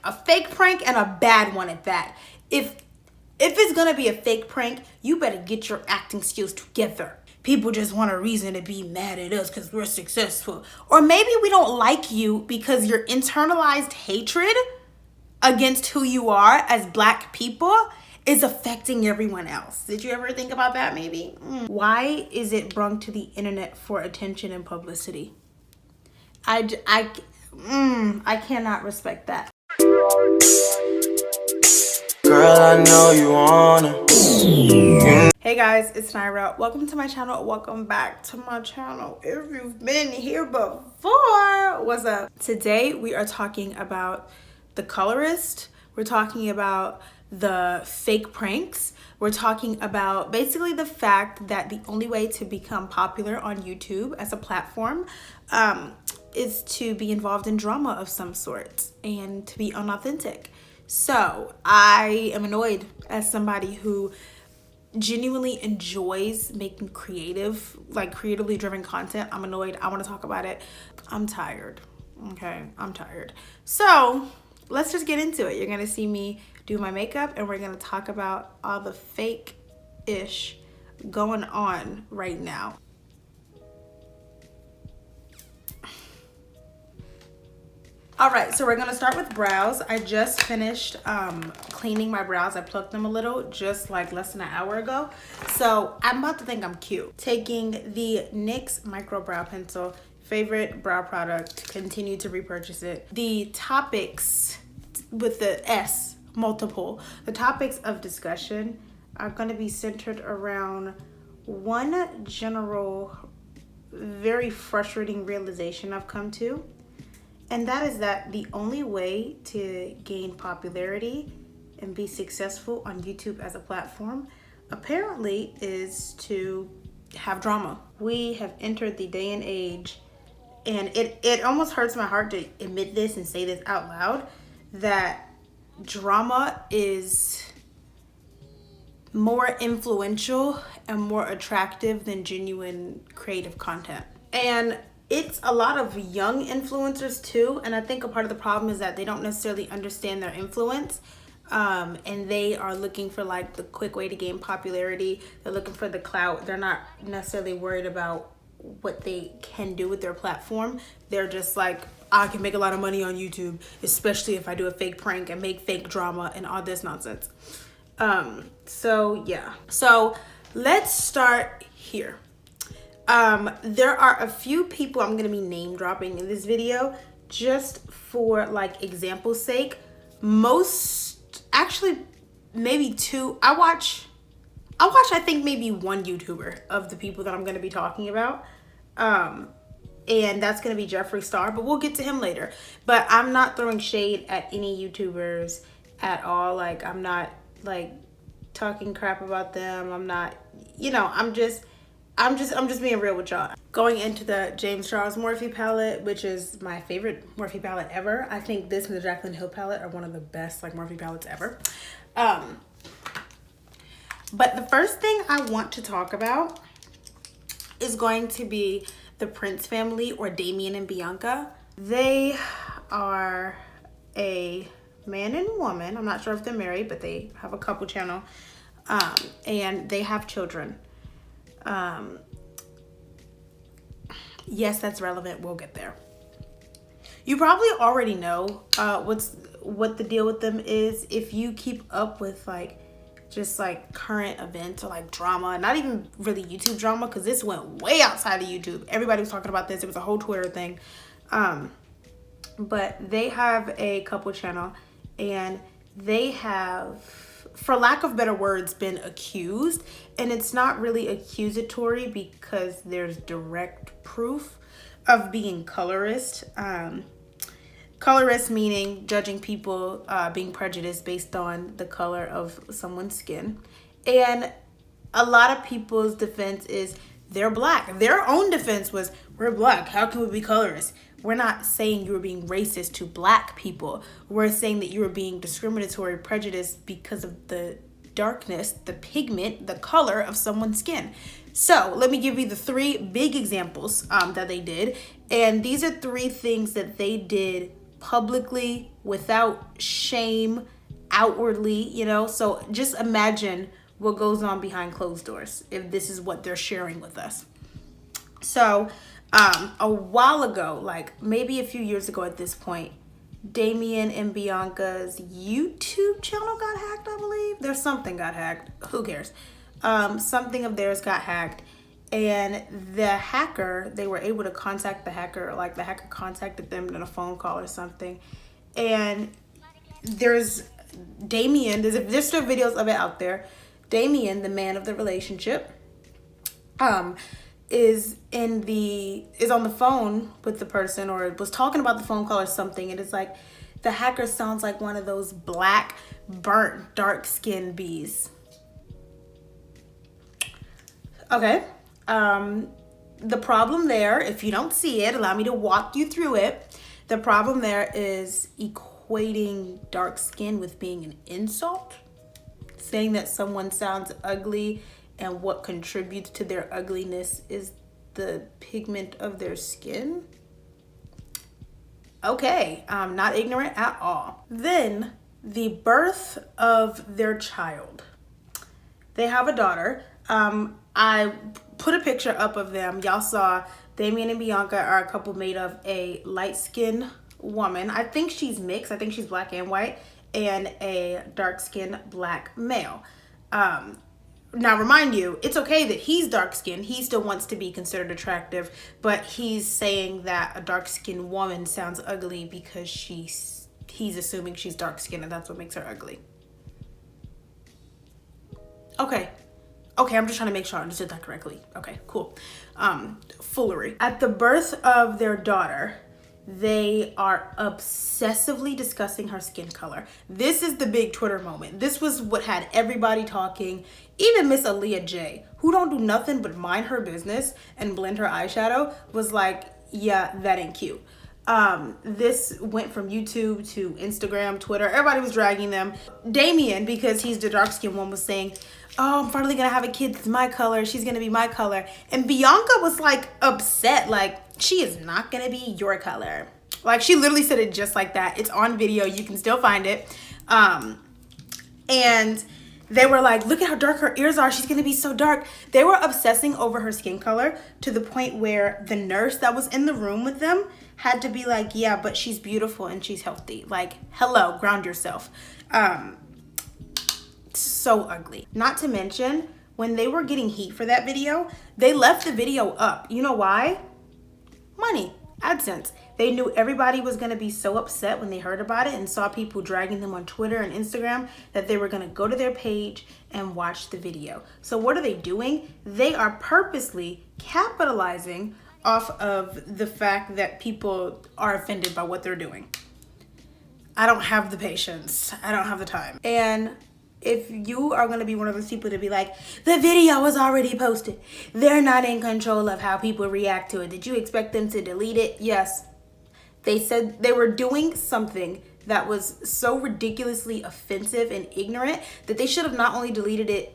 A fake prank, and a bad one at that. If it's gonna be a fake prank, you better get your acting skills together. People just want a reason to be mad at us because we're successful. Or maybe we don't like you because your internalized hatred against who you are as Black people is affecting everyone else. Did you ever think about that maybe? Why is it brung to the internet for attention and publicity? I cannot respect that. Girl, I know you wanna. Hey guys, it's Nyra. Welcome to my channel. Welcome back to my channel. If you've been here before, what's up? Today we are talking about the colorist. We're talking about the fake pranks. We're talking about basically the fact that the only way to become popular on YouTube as a platform is to be involved in drama of some sort and to be unauthentic. So I am annoyed as somebody who genuinely enjoys making creatively driven content. I'm annoyed. I want to talk about it. I'm tired. Okay, I'm tired. So let's just get into it. You're gonna see me do my makeup and we're gonna talk about all the fake-ish going on right now. All right, so we're gonna start with brows. I just finished cleaning my brows. I plucked them a little just like less than an hour ago. So I'm about to think I'm cute. Taking the NYX Micro Brow Pencil, favorite brow product, continue to repurchase it. The topics with the S, multiple. The topics of discussion are gonna be centered around one general, very frustrating realization I've come to. And that is that the only way to gain popularity and be successful on YouTube as a platform apparently is to have drama. We have entered the day and age, and it almost hurts my heart to admit this and say this out loud, that drama is more influential and more attractive than genuine creative content. And it's a lot of young influencers too, and I think a part of the problem is that they don't necessarily understand their influence, and they are looking for like the quick way to gain popularity. They're looking for the clout. They're not necessarily worried about what they can do with their platform. They're just like, I can make a lot of money on YouTube, especially if I do a fake prank and make fake drama and all this nonsense. So yeah, so let's start here. There are a few people I'm gonna be name dropping in this video just for like example's sake. Actually maybe two. I watch I think maybe one YouTuber of the people that I'm gonna be talking about, and that's gonna be Jeffree Starr, but we'll get to him later. But I'm not throwing shade at any YouTubers at all. Like, I'm not like talking crap about them. I'm not, you know, I'm just being real with y'all. Going into the James Charles Morphe palette, which is my favorite Morphe palette ever. I think this and the Jaclyn Hill palette are one of the best like Morphe palettes ever. But the first thing I want to talk about is going to be the Prince family, or Dymond and Bianca. They are a man and woman. I'm not sure if they're married, but they have a couple channel, and they have children. Yes, that's relevant. We'll get there. You probably already know what the deal with them is if you keep up with like just like current events or like drama. Not even really YouTube drama, because this went way outside of YouTube. Everybody was talking about this. It was a whole Twitter thing. But they have a couple channel, and they have, for lack of better words, been accused, and it's not really accusatory because there's direct proof of being colorist. Colorist meaning judging people, being prejudiced based on the color of someone's skin. And a lot of people's defense is they're Black. Their own defense was, we're Black, how can we be colorist? We're not saying you were being racist to Black people. We're saying that you were being discriminatory, prejudiced because of the darkness, the pigment, the color of someone's skin. So let me give you the three big examples that they did. And these are three things that they did publicly without shame, outwardly, you know? So just imagine what goes on behind closed doors if this is what they're sharing with us. So a while ago, like maybe a few years ago at this point, Dymond and Bianca's YouTube channel got hacked, I believe. There's something got hacked. Who cares? Something of theirs got hacked. And the hacker, they were able to contact the hacker, like the hacker contacted them in a phone call or something. And there's Dymond, there's still videos of it out there. Dymond, the man of the relationship, is on the phone with the person, or was talking about the phone call or something, and it's like the hacker sounds like one of those black, burnt, dark-skinned bees. Okay. The problem there, if you don't see it, allow me to walk you through it. The problem there is equating dark skin with being an insult. Saying that someone sounds ugly and what contributes to their ugliness is the pigment of their skin. Okay, I'm not ignorant at all. Then the birth of their child. They have a daughter. I put a picture up of them. Y'all saw Dymond and Bianca are a couple made of a light-skinned woman. I think she's mixed. I think she's black and white, and a dark-skinned black male. Now, remind you, it's okay that he's dark-skinned. He still wants to be considered attractive, but he's saying that a dark-skinned woman sounds ugly because he's assuming she's dark-skinned, and that's what makes her ugly. Okay, I'm just trying to make sure I understood that correctly. Okay, cool. Foolery. At the birth of their daughter, they are obsessively discussing her skin color. This is the big Twitter moment. This was what had everybody talking. Even Miss Aaliyah J, who don't do nothing but mind her business and blend her eyeshadow, was like, yeah, that ain't cute. This went from YouTube to Instagram, Twitter. Everybody was dragging them. Dymond, because he's the dark-skinned one, was saying, oh, I'm finally gonna have a kid that's my color. She's gonna be my color. And Bianca was like upset, like, she is not gonna be your color. Like, she literally said it just like that. It's on video, you can still find it. And they were like, look at how dark her ears are. She's gonna be so dark. They were obsessing over her skin color to the point where the nurse that was in the room with them had to be like, yeah, but she's beautiful and she's healthy. Like, hello, ground yourself. So ugly. Not to mention, when they were getting heat for that video, they left the video up. You know why? Money. AdSense. They knew everybody was going to be so upset when they heard about it and saw people dragging them on Twitter and Instagram that they were going to go to their page and watch the video. So what are they doing? They are purposely capitalizing off of the fact that people are offended by what they're doing. I don't have the patience. I don't have the time. And if you are going to be one of those people to be like, the video was already posted, they're not in control of how people react to it. Did you expect them to delete it? Yes. They said they were doing something that was so ridiculously offensive and ignorant that they should have not only deleted it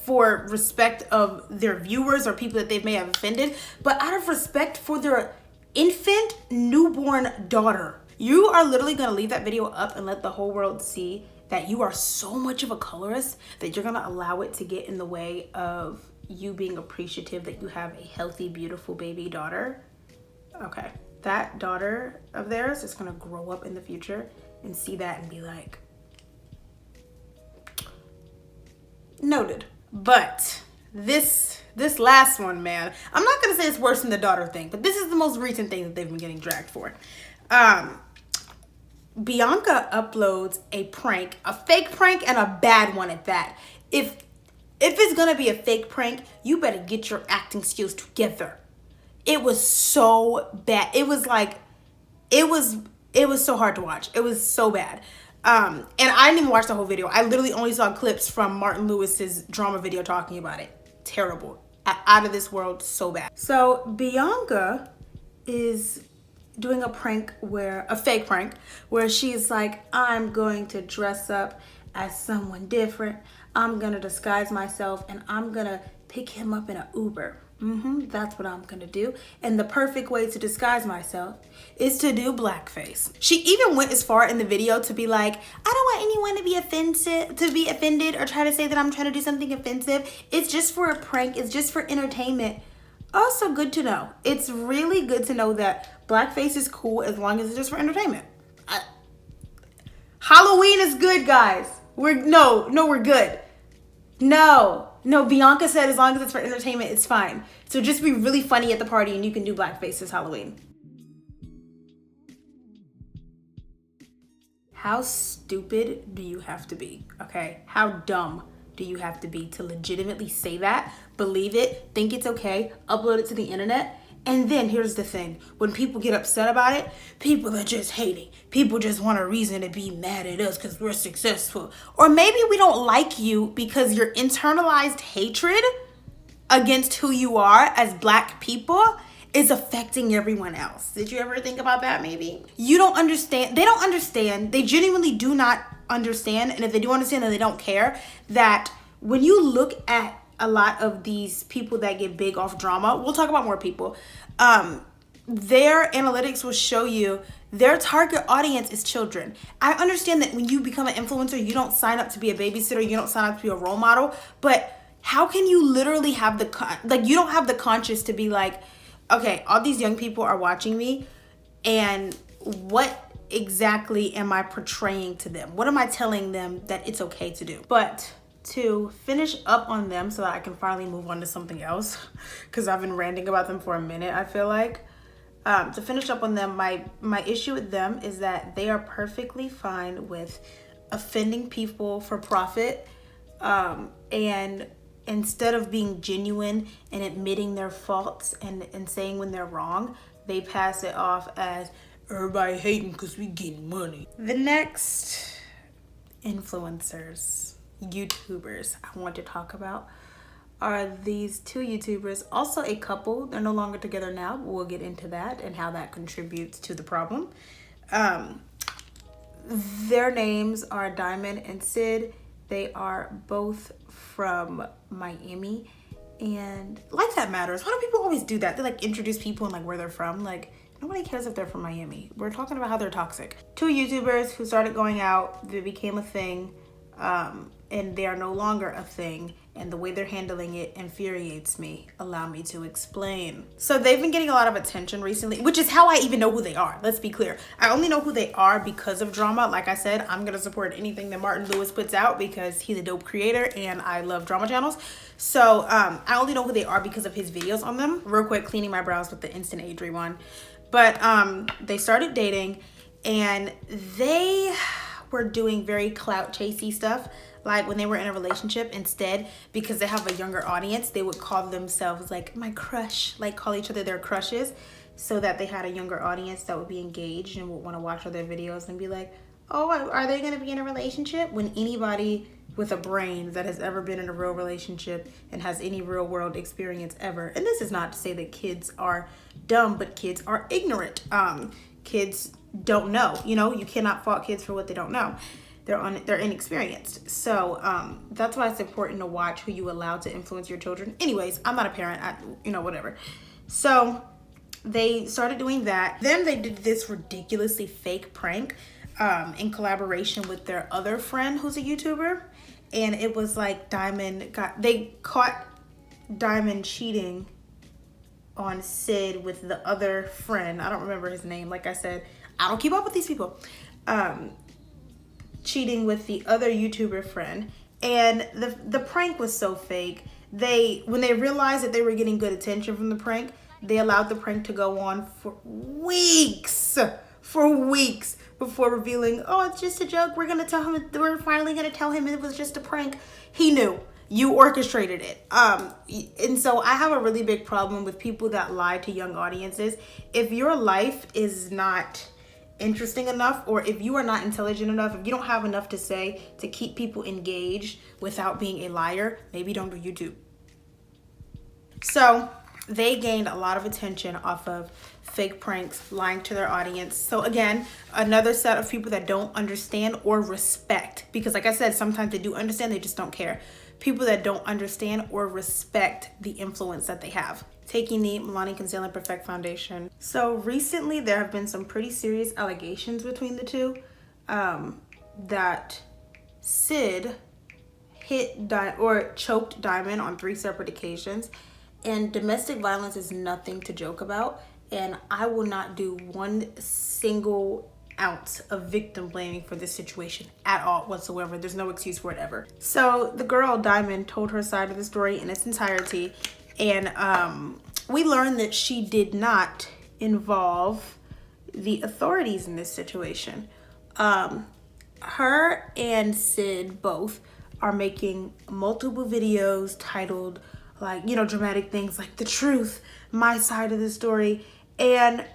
for respect of their viewers or people that they may have offended, but out of respect for their infant newborn daughter. You are literally going to leave that video up and let the whole world see that you are so much of a colorist that you're gonna allow it to get in the way of you being appreciative that you have a healthy, beautiful baby daughter. Okay, that daughter of theirs is gonna grow up in the future and see that and be like, noted. But this last one, man, I'm not gonna say it's worse than the daughter thing, but this is the most recent thing that they've been getting dragged for. Bianca uploads a prank, a fake prank and a bad one at that. If it's gonna be a fake prank, you better get your acting skills together. It was so bad. It was like, it was so hard to watch. It was so bad. And I didn't even watch the whole video. I literally only saw clips from Martin Lewis's drama video talking about it. Terrible. Out of this world, so bad. So Bianca is doing a fake prank where she's like, I'm going to dress up as someone different. I'm gonna disguise myself and I'm gonna pick him up in an Uber. That's what I'm gonna do. And the perfect way to disguise myself is to do blackface. She even went as far in the video to be like, I don't want anyone to be offended or try to say that I'm trying to do something offensive. It's just for a prank. It's just for entertainment. Also good to know. It's really good to know that blackface is cool as long as it's just for entertainment. Halloween is good, guys. We're good. No, Bianca said as long as it's for entertainment, it's fine. So just be really funny at the party and you can do blackface this Halloween. How stupid do you have to be, okay? How dumb do you have to be to legitimately say that, believe it, think it's okay, upload it to the internet? And then here's the thing, when people get upset about it, people are just hating. People just want a reason to be mad at us because we're successful. Or maybe we don't like you because your internalized hatred against who you are as Black people is affecting everyone else. Did you ever think about that maybe? You don't understand. They don't understand. They genuinely do not understand. And if they do understand, then they don't care that when you look at a lot of these people that get big off drama, we'll talk about more people, their analytics will show you their target audience is children. I understand that when you become an influencer, you don't sign up to be a babysitter, you don't sign up to be a role model, but how can you literally have you don't have the conscience to be like, okay, all these young people are watching me, and what exactly am I portraying to them? What am I telling them that it's okay to do? But to finish up on them so that I can finally move on to something else, because I've been ranting about them for a minute, I feel like. To finish up on them, my issue with them is that they are perfectly fine with offending people for profit, and instead of being genuine and admitting their faults and saying when they're wrong, they pass it off as everybody hating because we getting money. The next influencers, YouTubers I want to talk about are these two YouTubers, also a couple. They're no longer together now, but we'll get into that and how that contributes to the problem. Their names are Dymond and Sid. They are both from Miami, and like that matters. Why do people always do that? They like introduce people and like where they're from. Like nobody cares if they're from Miami. We're talking about how they're toxic. Two YouTubers who started going out, they became a thing, and they are no longer a thing, and the way they're handling it infuriates me. Allow me to explain. So they've been getting a lot of attention recently, which is how I even know who they are. Let's be clear. I only know who they are because of drama. Like I said, I'm gonna support anything that Martin Lewis puts out because he's a dope creator and I love drama channels. So I only know who they are because of his videos on them. Real quick, cleaning my brows with the instant age rewind. But they started dating and they were doing very clout chasey stuff. Like when they were in a relationship, instead, because they have a younger audience, they would call themselves like my crush, like call each other their crushes, so that they had a younger audience that would be engaged and would want to watch all their videos and be like, oh, are they going to be in a relationship? When anybody with a brain that has ever been in a real relationship and has any real world experience ever, and this is not to say that kids are dumb, but kids are ignorant. Kids don't know, you cannot fault kids for what they don't know. They're inexperienced. So that's why it's important to watch who you allow to influence your children. Anyways, I'm not a parent, whatever. So they started doing that. Then they did this ridiculously fake prank in collaboration with their other friend who's a YouTuber. And it was like they caught Dymond cheating on Sid with the other friend. I don't remember his name. Like I said, I don't keep up with these people. Cheating with the other YouTuber friend, and the prank was so fake. When they realized that they were getting good attention from the prank, they allowed the prank to go on for weeks before revealing, oh, it's just a joke. We're finally gonna tell him it was just a prank. He knew. You orchestrated it. And so I have a really big problem with people that lie to young audiences. If your life is not interesting enough, or if you are not intelligent enough, if you don't have enough to say to keep people engaged without being a liar, maybe don't do YouTube. So they gained a lot of attention off of fake pranks, lying to their audience. So again, another set of people that don't understand or respect, because like I said, sometimes they do understand, they just don't care. people that don't understand or respect the influence that they have. Taking the Milani Conceal and Perfect Foundation. So recently there have been some pretty serious allegations between the two, that Sid choked Dymond on 3 separate occasions, and domestic violence is nothing to joke about, and I will not do one single ounce of victim blaming for this situation at all whatsoever. There's no excuse for it ever. So the girl Dymond told her side of the story in its entirety, and we learned that she did not involve the authorities in this situation. Her and Sid both are making multiple videos titled, like, you know, dramatic things like The Truth, My Side of the Story. And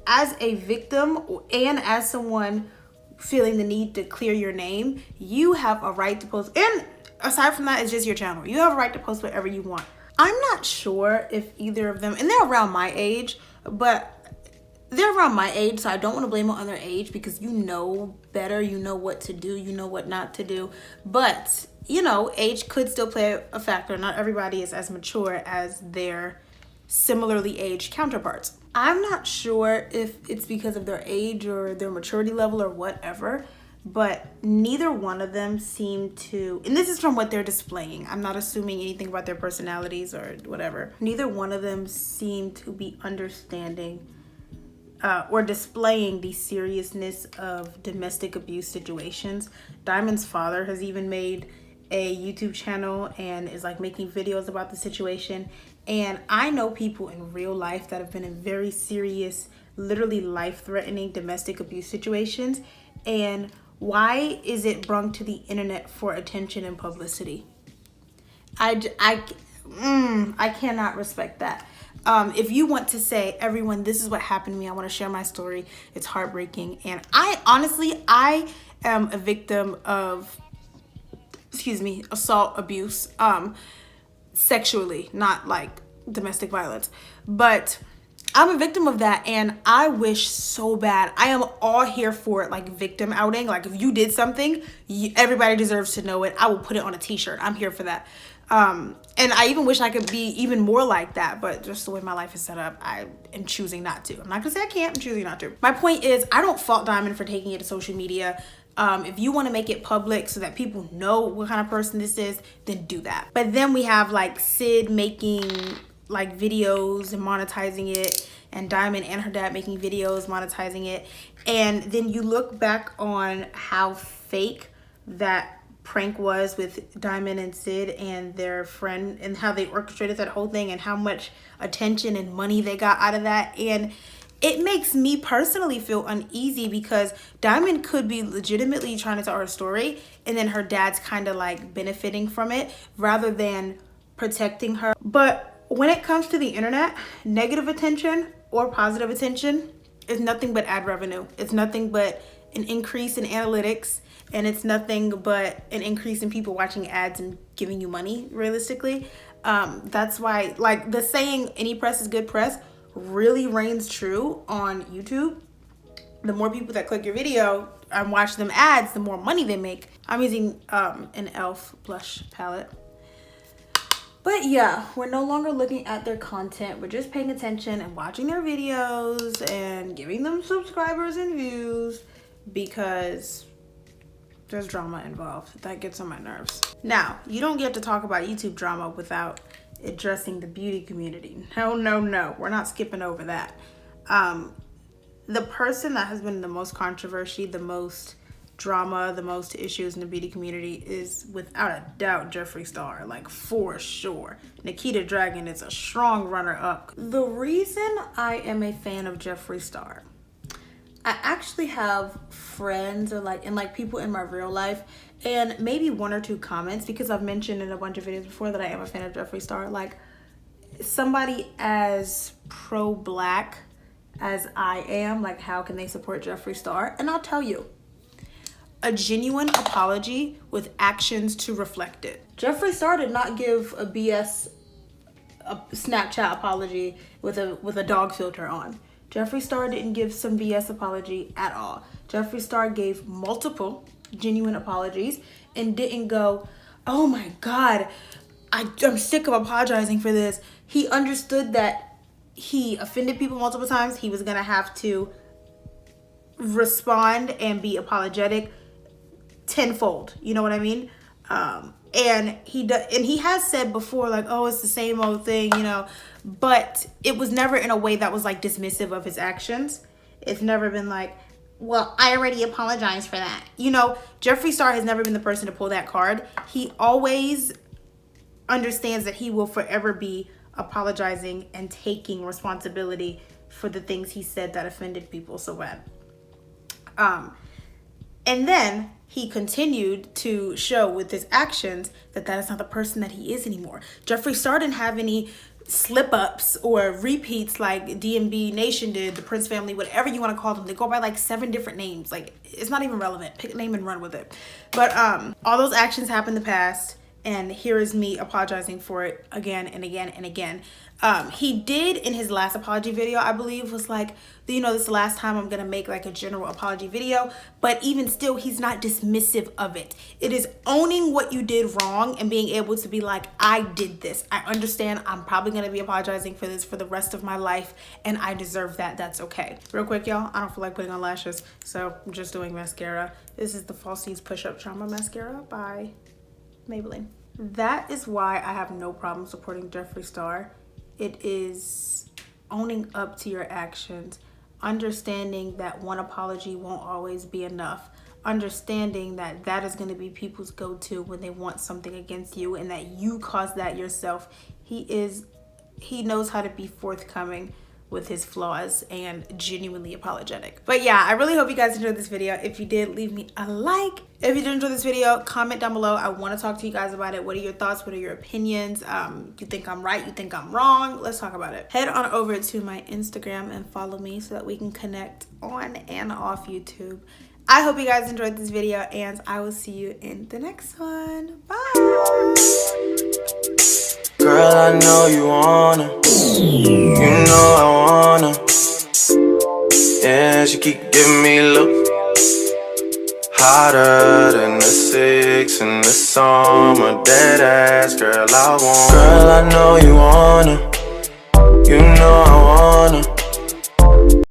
as a victim and as someone feeling the need to clear your name, you have a right to post. And aside from that, it's just your channel. You have a right to post whatever you want. I'm not sure if either of them, and they're around my age, but they're around my age, so I don't want to blame them on their age, because you know better, you know what to do, you know what not to do. But, you know, age could still play a factor. Not everybody is as mature as their similarly aged counterparts. I'm not sure if it's because of their age or their maturity level or whatever, but neither one of them seem to, and this is from what they're displaying, I'm not assuming anything about their personalities or whatever, neither one of them seem to be understanding or displaying the seriousness of domestic abuse situations. Dymond's father has even made a YouTube channel and is like making videos about the situation. And I know people in real life that have been in very serious, literally life-threatening domestic abuse situations. And why is it brung to the internet for attention and publicity? I cannot respect that. If you want to say, everyone, this is what happened to me, I want to share my story, it's heartbreaking. And I am a victim of, assault, abuse, sexually, not like domestic violence. But I'm a victim of that, and I wish so bad. I am all here for it, like victim outing. Like if you did something, everybody deserves to know it. I will put it on a t-shirt. I'm here for that. And I even wish I could be even more like that, but just the way my life is set up, I am choosing not to. I'm not gonna say I can't, I'm choosing not to. My point is, I don't fault Dymond for taking it to social media. If you want to make it public so that people know what kind of person this is, then do that. But then we have like Sid making like videos and monetizing it, and Dymond and her dad making videos monetizing it. And then you look back on how fake that prank was with Dymond and Sid and their friend, and how they orchestrated that whole thing and how much attention and money they got out of that. And it makes me personally feel uneasy, because Dymond could be legitimately trying to tell her story, and then her dad's kind of like benefiting from it rather than protecting her. But when it comes to the internet, negative attention or positive attention is nothing but ad revenue. It's nothing but an increase in analytics, and it's nothing but an increase in people watching ads and giving you money, realistically. That's why, like, the saying, any press is good press, really reigns true on YouTube. The more people that click your video and watch them ads, the more money they make. I'm using an e.l.f. blush palette. But yeah, we're no longer looking at their content. We're just paying attention and watching their videos and giving them subscribers and views, because there's drama involved. That gets on my nerves. Now, you don't get to talk about YouTube drama without addressing the beauty community. No. We're not skipping over that. The person that has been the most controversy, the most drama, the most issues in the beauty community is without a doubt Jeffree Starr, like for sure. Nikita Dragun is a strong runner-up. The reason I am a fan of Jeffree Starr, I actually have friends or people in my real life, and maybe 1 or 2 comments, because I've mentioned in a bunch of videos before that I am a fan of Jeffree Starr. Like, somebody as pro-black as I am, like, how can they support Jeffree Starr? And I'll tell you, a genuine apology with actions to reflect it. Jeffree Starr did not give a BS Snapchat apology with a dog filter on. Jeffree Starr didn't give some BS apology at all. Jeffree Starr gave multiple genuine apologies and didn't go, oh my God, I'm sick of apologizing for this. He understood that he offended people multiple times. He was gonna have to respond and be apologetic tenfold. You know what I mean? And he has said before, like, oh, it's the same old thing, you know, but it was never in a way that was like dismissive of his actions. It's never been like, well, I already apologized for that. You know, Jeffree Star has never been the person to pull that card. He always understands that he will forever be apologizing and taking responsibility for the things he said that offended people so bad. And then he continued to show with his actions that that is not the person that he is anymore. Jeffree Starr didn't have any slip-ups or repeats like DMB Nation did, the Prince family, whatever you want to call them. They go by like 7 different names. Like, it's not even relevant. Pick a name and run with it. But all those actions happened in the past, and here is me apologizing for it again and again and again. He did in his last apology video, I believe, was like, you know, this is the last time I'm gonna make like a general apology video. But even still, he's not dismissive of it. It is owning what you did wrong and being able to be like, I did this. I understand I'm probably gonna be apologizing for this for the rest of my life, and I deserve that. That's okay. Real quick, y'all, I don't feel like putting on lashes, so I'm just doing mascara. This is the Falsies Push-Up Trauma Mascara by Maybelline. That is why I have no problem supporting Jeffree Starr. It is owning up to your actions, understanding that one apology won't always be enough, understanding that that is going to be people's go-to when they want something against you, and that you caused that yourself. He knows how to be forthcoming with his flaws and genuinely apologetic. But yeah, I really hope you guys enjoyed this video. If you did, leave me a like. If you did enjoy this video, comment down below. I want to talk to you guys about it. What are your thoughts? What are your opinions? You think I'm right? You think I'm wrong? Let's talk about it. Head on over to my Instagram and follow me so that we can connect on and off YouTube. I hope you guys enjoyed this video, and I will see you in the next one. Bye. Girl, I know you wanna. You know I wanna. Yeah, she keep giving me look hotter than the 6 in the summer. Dead ass, girl, I want. Girl, I know you wanna. You know I wanna.